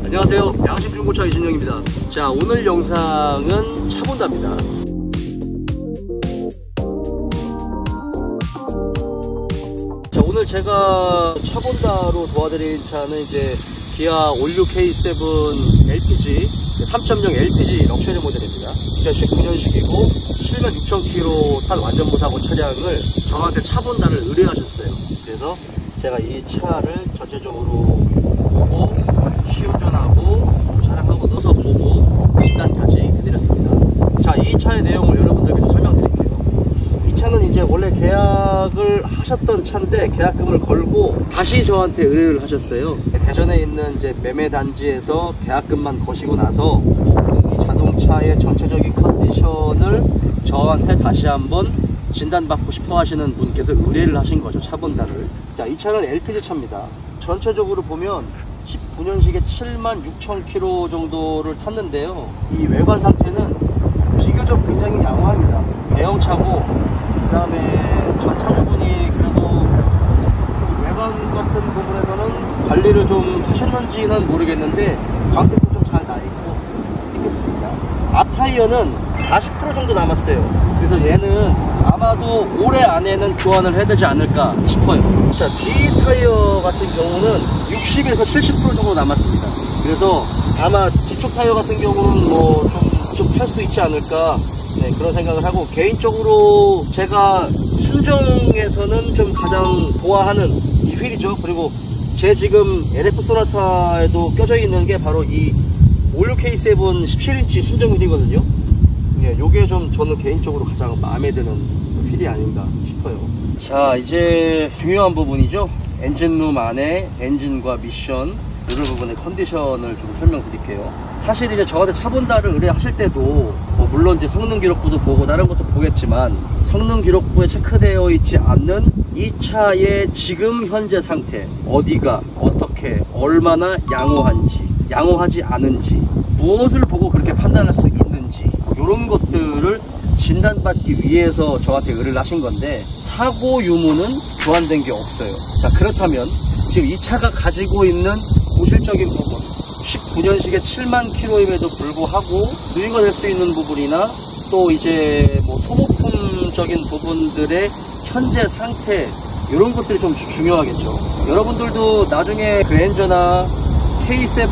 안녕하세요, 양심중고차 이진영입니다. 자, 오늘 영상은 차 본다입니다. 자, 오늘 제가 차 본다로 도와드릴 차는 이제 기아 올류 K7 LPG 3.0 LPG 럭셔리 모델입니다. 2019년식이고 76,000km 탄 완전 무사고 차량을 저한테 차 본다를 의뢰하셨어요. 그래서 제가 이 차를 전체적으로 보고 시운전하고 차량하고 넣어서 보고 진단까지 해드렸습니다. 자, 이 차의 내용을 여러분들께 좀 설명드릴게요. 이 차는 이제 원래 계약을 하셨던 차인데 계약금을 걸고 다시 저한테 의뢰를 하셨어요. 대전에 있는 이제 매매 단지에서 계약금만 거시고 나서 이 자동차의 전체적인 컨디션을 저한테 다시 한번 진단받고 싶어 하시는 분께서 의뢰를 하신 거죠, 차 본다를. 자, 이 차는 LPG 차입니다. 전체적으로 보면 19년식에 76,000km 정도를 탔는데요. 이 외관 상태는 비교적 굉장히 양호합니다. 대형차고, 그 다음에 전차 부분이 그래도 외관 같은 부분에서는 관리를 좀 하셨는지는 모르겠는데 광택도 좀 잘 나있고 있겠습니다. 앞 타이어는 40% 정도 남았어요. 그래서 얘는 아마도 올해 안에는 교환을 해야 되지 않을까 싶어요. 자, 뒤 타이어 같은 경우는 60에서 70% 정도 남았습니다. 그래서 아마 뒤쪽 타이어 같은 경우는 뭐 좀 탈 수 있지 않을까, 네, 그런 생각을 하고, 개인적으로 제가 순정에서는 좀 가장 좋아하는 이 휠이죠. 그리고 제 지금 LF 소나타에도 껴져 있는 게 바로 이 올류 K7 17인치 순정 휠이거든요. 예, 요게 좀 저는 개인적으로 가장 마음에 드는 휠이 아닌가 싶어요. 자, 이제 중요한 부분이죠. 엔진룸 안에 엔진과 미션 이런 부분의 컨디션을 좀 설명드릴게요. 사실 이제 저한테 차 본다를 의뢰하실 때도 뭐 물론 이제 성능 기록부도 보고 다른 것도 보겠지만, 성능 기록부에 체크되어 있지 않는 이 차의 지금 현재 상태, 어디가 어떻게 얼마나 양호한지 양호하지 않은지, 무엇을 보고 그렇게 판단할 수 있는지, 이런 것들을 진단받기 위해서 저한테 의뢰를 하신 건데, 사고 유무는 교환된 게 없어요. 자, 그렇다면 지금 이 차가 가지고 있는 고실적인 부분, 19년식에 7만 km임에도 불구하고 누유가 될 수 있는 부분이나 또 이제 뭐 소모품적인 부분들의 현재 상태, 이런 것들이 좀 중요하겠죠. 여러분들도 나중에 그랜저나 K7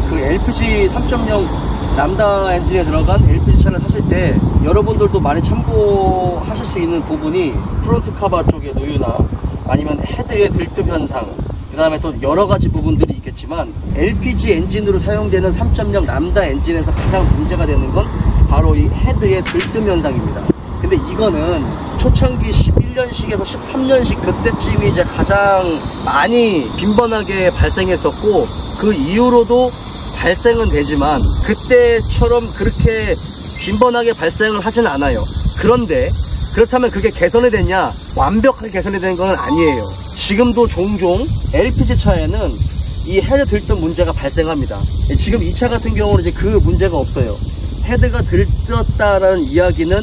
그 LPG 3.0 람다 엔진에 들어간 LPG 차를 사실 때 여러분들도 많이 참고하실 수 있는 부분이 프론트 카바 쪽의 누유나 아니면 헤드의 들뜸 현상, 그 다음에 또 여러가지 부분들이 있겠지만, LPG 엔진으로 사용되는 3.0 람다 엔진에서 가장 문제가 되는 건 바로 이 헤드의 들뜸 현상입니다. 근데 이거는 초창기 11년식에서 13년식 그때쯤이 이제 가장 많이 빈번하게 발생했었고, 그 이후로도 발생은 되지만 그때처럼 그렇게 빈번하게 발생을 하진 않아요. 그런데 그렇다면 그게 개선이 됐냐? 완벽하게 개선이 된 건 아니에요. 지금도 종종 LPG 차에는 이 헤드 들뜸 문제가 발생합니다. 지금 이 차 같은 경우는 이제 그 문제가 없어요. 헤드가 들떴다라는 이야기는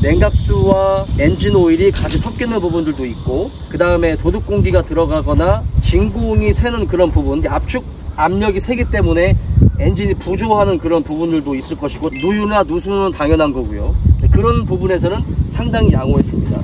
냉각수와 엔진 오일이 같이 섞이는 부분들도 있고, 그 다음에 도둑 공기가 들어가거나 진공이 새는 그런 부분, 압축 압력이 세기 때문에 엔진이 부조하는 그런 부분들도 있을 것이고, 누유나 누수는 당연한 거고요. 그런 부분에서는 상당히 양호했습니다.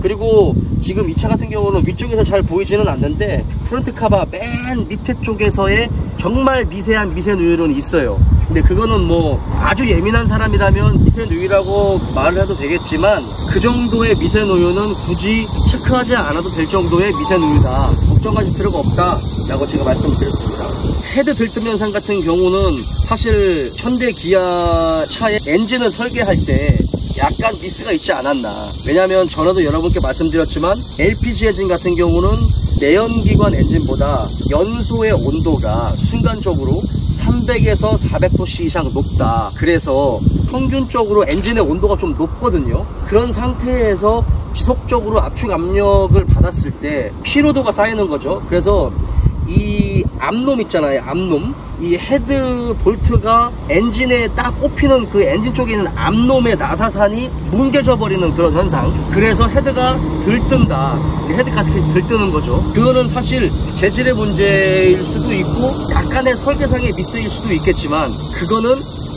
그리고 지금 이 차 같은 경우는 위쪽에서 잘 보이지는 않는데 프론트 카바 맨 밑에 쪽에서의 정말 미세한 미세 누유는 있어요. 근데 그거는 뭐 아주 예민한 사람이라면 미세 누유라고 말을 해도 되겠지만, 그 정도의 미세 누유는 굳이 체크하지 않아도 될 정도의 미세 누유다, 걱정하실 필요가 없다 라고 제가 말씀드렸습니다. 헤드 들뜸 현상 같은 경우는 사실 현대 기아 차의 엔진을 설계할 때 약간 미스가 있지 않았나. 왜냐하면 전에도 여러분께 말씀드렸지만 LPG 엔진 같은 경우는 내연기관 엔진보다 연소의 온도가 순간적으로 300에서 400도씨 이상 높다. 그래서 평균적으로 엔진의 온도가 좀 높거든요. 그런 상태에서 지속적으로 압축 압력을 받았을 때 피로도가 쌓이는 거죠. 그래서 이 암놈 있잖아요, 암놈. 이 헤드 볼트가 엔진에 딱 꼽히는 그 엔진 쪽에 있는 앞놈의 나사산이 뭉개져 버리는 그런 현상. 그래서 헤드가 들뜬다. 헤드 가스켓이 들뜨는 거죠. 그거는 사실 재질의 문제일 수도 있고 약간의 설계상의 미스일 수도 있겠지만, 그거는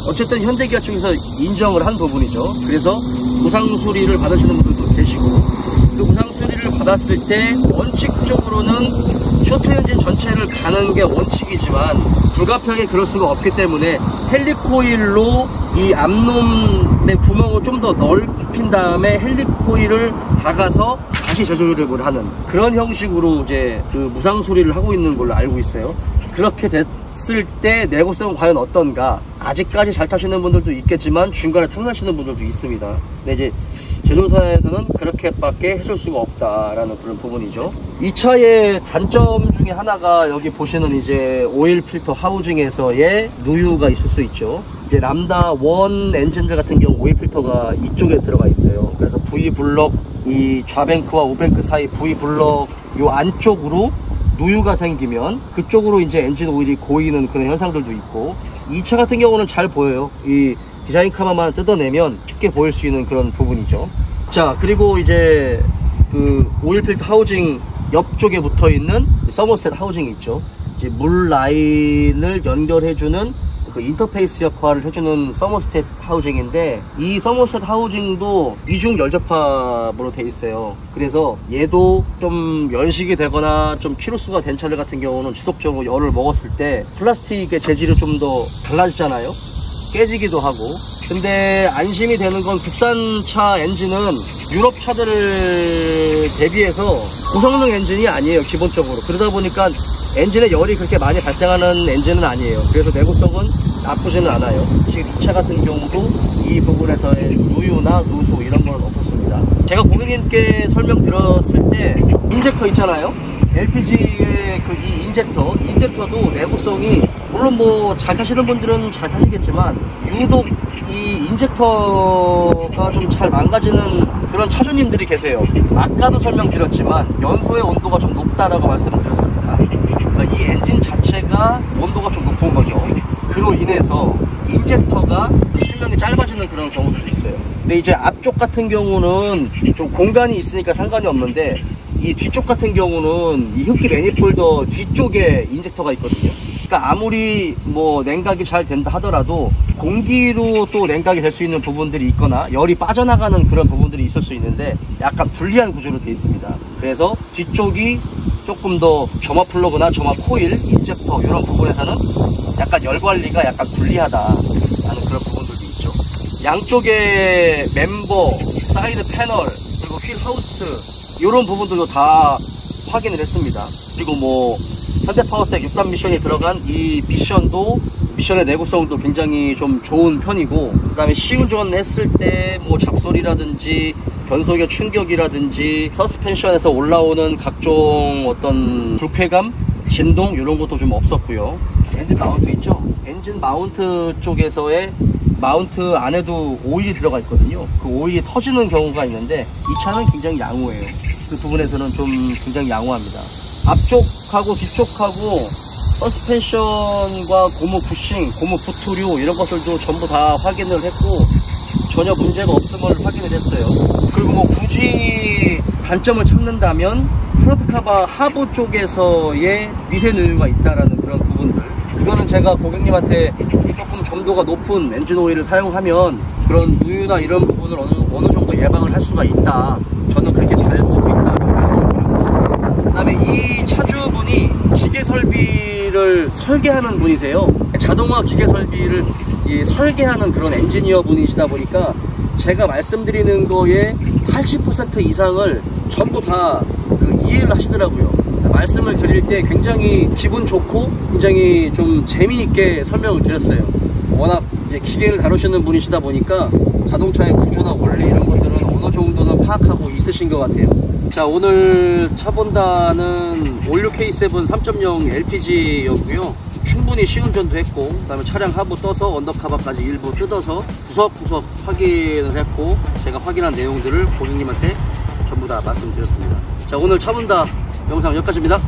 어쨌든 현대기아 쪽에서 인정을 한 부분이죠. 그래서 보상 수리를 받으시는 분들도 계시고, 그 보상 수리를 받았을 때 원칙적으로는 쇼트 엔진 전체를 가는 게 원칙이지만 불가피하게 그럴 수가 없기 때문에 헬리코일로 이 앞놈의 구멍을 좀 더 넓힌 다음에 헬리코일을 박아서 다시 재조립을 하는 그런 형식으로 이제 그 무상 수리를 하고 있는 걸로 알고 있어요. 그렇게 됐을 때 내구성은 과연 어떤가? 아직까지 잘 타시는 분들도 있겠지만 중간에 탐나시는 분들도 있습니다. 근데 이제 제조사에서는 그렇게밖에 해줄 수가 없다라는 그런 부분이죠. 이 차의 단점 중에 하나가 여기 보시는 이제 오일 필터 하우징에서의 누유가 있을 수 있죠. 이제 람다 1 엔진들 같은 경우 오일 필터가 이쪽에 들어가 있어요. 그래서 V 블럭, 이 좌뱅크와 우뱅크 사이 V 블럭 요 안쪽으로 누유가 생기면 그쪽으로 이제 엔진 오일이 고이는 그런 현상들도 있고, 이 차 같은 경우는 잘 보여요. 이 디자인 카바만 뜯어내면 쉽게 보일 수 있는 그런 부분이죠. 자, 그리고 이제 그 오일 필터 하우징 옆쪽에 붙어 있는 서머셋 하우징이 있죠. 이제 물 라인을 연결해주는 그 인터페이스 역할을 해주는 서머셋 하우징인데, 이 서머셋 하우징도 이중 열접합으로 돼 있어요. 그래서 얘도 좀 연식이 되거나 좀 키로수가 된 차들 같은 경우는 지속적으로 열을 먹었을 때 플라스틱의 재질이 좀 더 달라지잖아요. 깨지기도 하고. 근데 안심이 되는 건 국산차 엔진은 유럽 차들을 대비해서 고성능 엔진이 아니에요, 기본적으로. 그러다 보니까 엔진에 열이 그렇게 많이 발생하는 엔진은 아니에요. 그래서 내구성은 나쁘지는 않아요. 지금 이 차 같은 경우도 이 부분에서의 누유나 누수 이런 건 없었습니다. 제가 고객님께 설명드렸을 때 인젝터 있잖아요. LPG의 그 이 인젝터도 내구성이 물론 뭐 잘 타시는 분들은 잘 타시겠지만 유독 이 인젝터가 좀 잘 망가지는 그런 차주님들이 계세요. 아까도 설명드렸지만 연소의 온도가 좀 높다라고 말씀을 드렸습니다. 그러니까 이 엔진 자체가 온도가 좀 높은 거죠. 그로 인해서 인젝터가 수명이 짧아지는 그런 경우들도 있어요. 근데 이제 앞쪽 같은 경우는 좀 공간이 있으니까 상관이 없는데, 이 뒤쪽 같은 경우는 이 흡기 매니폴더 뒤쪽에 인젝터가 있거든요. 그러니까 아무리 뭐 냉각이 잘 된다 하더라도 공기로 또 냉각이 될 수 있는 부분들이 있거나 열이 빠져나가는 그런 부분들이 있을 수 있는데 약간 불리한 구조로 되어 있습니다. 그래서 뒤쪽이 조금 더 점화 플러그나 점화 코일, 인젝터 이런 부분에서는 약간 열 관리가 약간 불리하다라는 그런 부분들도 있죠. 양쪽에 멤버, 사이드 패널, 그리고 휠 하우스 이런 부분들도 다 확인을 했습니다. 그리고 뭐 현대파워텍 6단 미션이 들어간 이 미션의 내구성도 굉장히 좀 좋은 편이고, 그 다음에 시운전 했을 때 뭐 잡소리라든지 변속의 충격이라든지 서스펜션에서 올라오는 각종 어떤 불쾌감, 진동 이런 것도 좀 없었고요. 엔진 마운트 있죠? 엔진 마운트 쪽에서의 마운트 안에도 오일이 들어가 있거든요. 그 오일이 터지는 경우가 있는데 이 차는 굉장히 양호해요. 그 부분에서는 좀 굉장히 양호합니다. 앞쪽하고 뒤쪽하고 서스펜션과 고무 부싱, 고무 부트류 이런 것들도 전부 다 확인을 했고 전혀 문제가 없음을 확인을 했어요. 그리고 뭐 굳이 단점을 찾는다면 프론트 카바 하부 쪽에서의 미세 누유가 있다라는 그런 부분들, 이거는 제가 고객님한테 조금 점도가 높은 엔진 오일을 사용하면 그런 누유나 이런 부분을 어느 정도 예방을 할 수가 있다. 저는 그렇게 잘 쓰고 있다라고 말씀드렸고, 그 다음에 이 차주분이 기계 설비를 설계하는 분이세요. 자동화 기계 설비를 설계하는 그런 엔지니어 분이시다 보니까 제가 말씀드리는 거에 80% 이상을 전부 다 이해를 하시더라고요. 말씀을 드릴 때 굉장히 기분 좋고 굉장히 좀 재미있게 설명을 드렸어요. 워낙 이제 기계를 다루시는 분이시다 보니까 자동차의 구조나 원리 이런 것들은 어느 정도는 파악하고 있으신 것 같아요. 자, 오늘 차본다는 56K7 3.0 LPG였고요. 충분히 시운전도 했고, 그 다음에 차량 하부 떠서 언더카바까지 일부 뜯어서 구석구석 확인을 했고, 제가 확인한 내용들을 고객님한테 전부 다 말씀드렸습니다. 자, 오늘 차본다 영상 여기까지입니다.